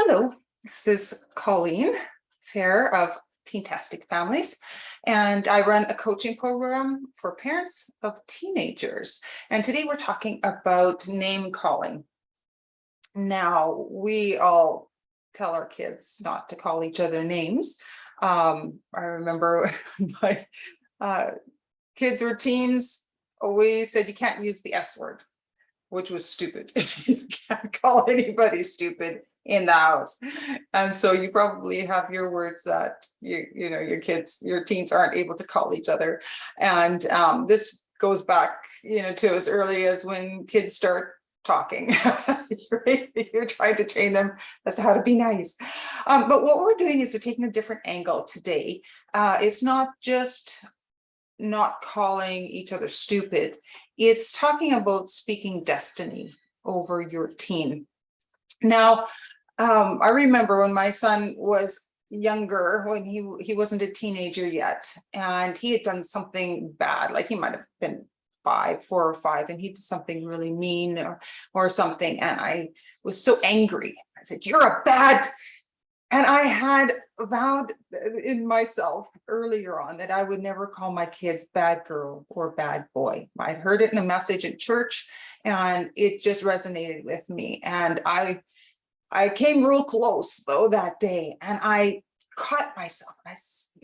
Hello, this is Colleen Fair of Teentastic Families, and I run a coaching program for parents of teenagers. And today we're talking about name calling. Now, we all tell our kids not to call each other names. I remember my kids were teens, we said you can't use the S word, which was stupid. You can't call anybody stupid in the house. And so you probably have your words that you know your kids, your teens aren't able to call each other. And this goes back, to as early as when kids start talking, right? You're trying to train them as to how to be nice. But what we're doing is we're taking a different angle today. It's not just not calling each other stupid. It's talking about speaking destiny over your teen. Now, I remember when my son was younger, when he wasn't a teenager yet, and he had done something bad, like he might have been 4 or 5, and he did something really mean or something, and I was so angry. I said, "You're a bad." And I had vowed in myself earlier on that I would never call my kids bad girl or bad boy. I'd heard it in a message in church, and it just resonated with me. And I came real close though that day, and I caught myself.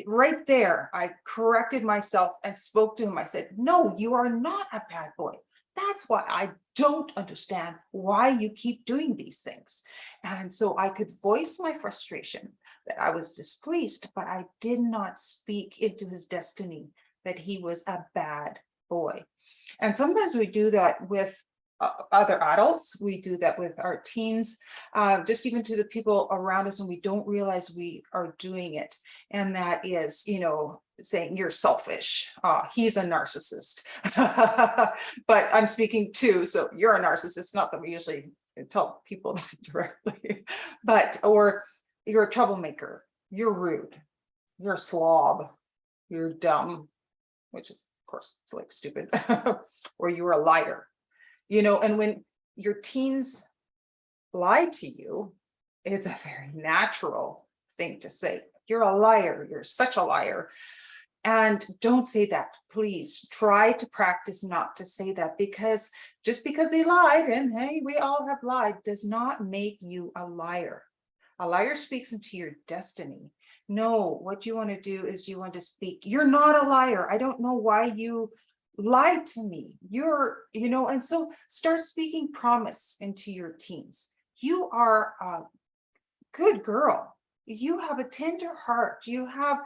Right there, I corrected myself and spoke to him. I said, "No, you are not a bad boy. That's why I don't understand why you keep doing these things." And so I could voice my frustration that I was displeased, but I did not speak into his destiny that he was a bad boy. And sometimes we do that with other adults. We do that with our teens, just even to the people around us, and we don't realize we are doing it. And that is, saying you're selfish. He's a narcissist. But I'm speaking to, so you're a narcissist, not that we usually tell people that directly, or you're a troublemaker, you're rude, you're a slob, you're dumb, which is, of course, it's like stupid, or you're a liar. And when your teens lie to you, it's a very natural thing to say. You're a liar. You're such a liar. And don't say that. Please try to practice not to say that, because just because they lied, and hey, we all have lied, does not make you a liar. A liar speaks into your destiny. No, what you want to do is you want to speak. You're not a liar. I don't know why you lied to me. And so start speaking promise into your teens. You are a good girl. You have a tender heart. You have,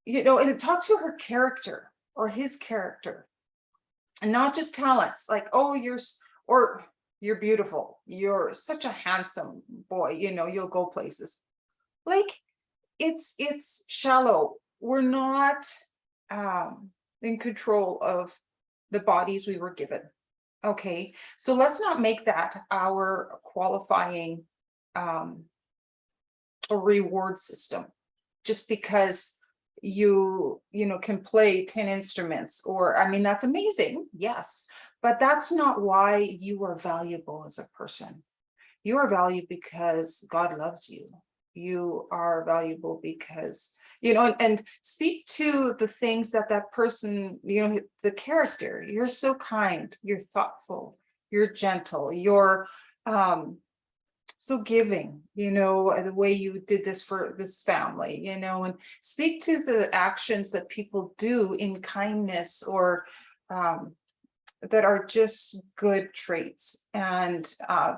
and it talks to her character or his character, and not just talents like, oh, you're beautiful. You're such a handsome boy. You'll go places. Like, it's shallow. We're not in control of the bodies we were given. Okay, so let's not make that our qualifying reward system, just because you can play 10 instruments, or I mean, that's amazing, yes, but that's not why you are valuable as a person. You are valued because God loves you. You are valuable because, and speak to the things that person, the character. You're so kind, you're thoughtful, you're gentle, you're so giving, the way you did this for this family, and speak to the actions that people do in kindness, or that are just good traits. And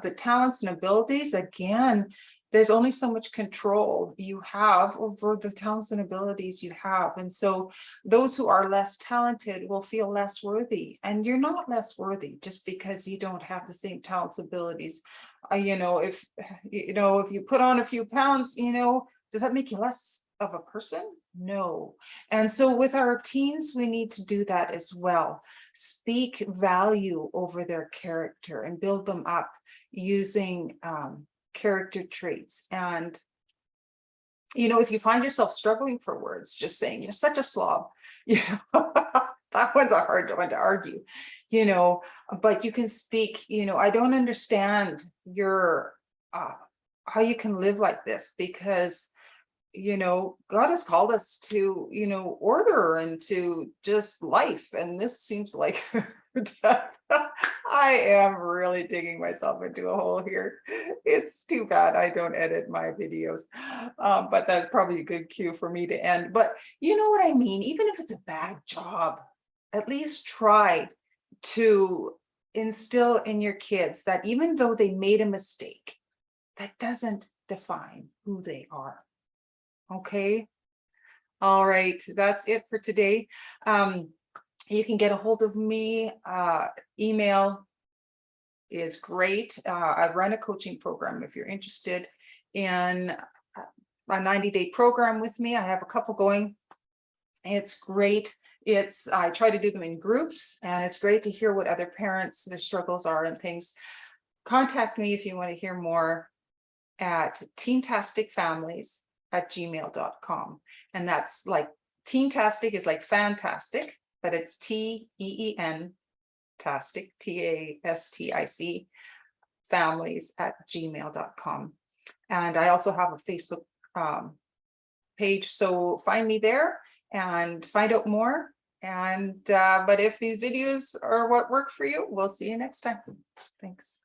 the talents and abilities, again, there's only so much control you have over the talents and abilities you have. And so those who are less talented will feel less worthy, and you're not less worthy just because you don't have the same talents, abilities. If you put on a few pounds, does that make you less of a person? No. And so with our teens, we need to do that as well. Speak value over their character and build them up using character traits. And if you find yourself struggling for words, just saying you're such a slob, that one's a hard one to argue, but you can speak, I don't understand your how you can live like this, because God has called us to, order and to just life. And this seems like death. I am really digging myself into a hole here. It's too bad I don't edit my videos. But that's probably a good cue for me to end. But you know what I mean? Even if it's a bad job, at least try to instill in your kids that even though they made a mistake, that doesn't define who they are. Okay. All right. That's it for today. You can get a hold of me. Email is great. I run a coaching program if you're interested in a 90-day program with me. I have a couple going. It's great. I try to do them in groups, and it's great to hear what other parents, their struggles are and things. Contact me if you want to hear more at teentasticfamilies@gmail.com. And that's like teentastic is like fantastic, but it's TEEN tastic, TASTIC families@gmail.com. And I also have a Facebook page, so find me there and find out more. And but if these videos are what work for you, we'll see you next time. Thanks.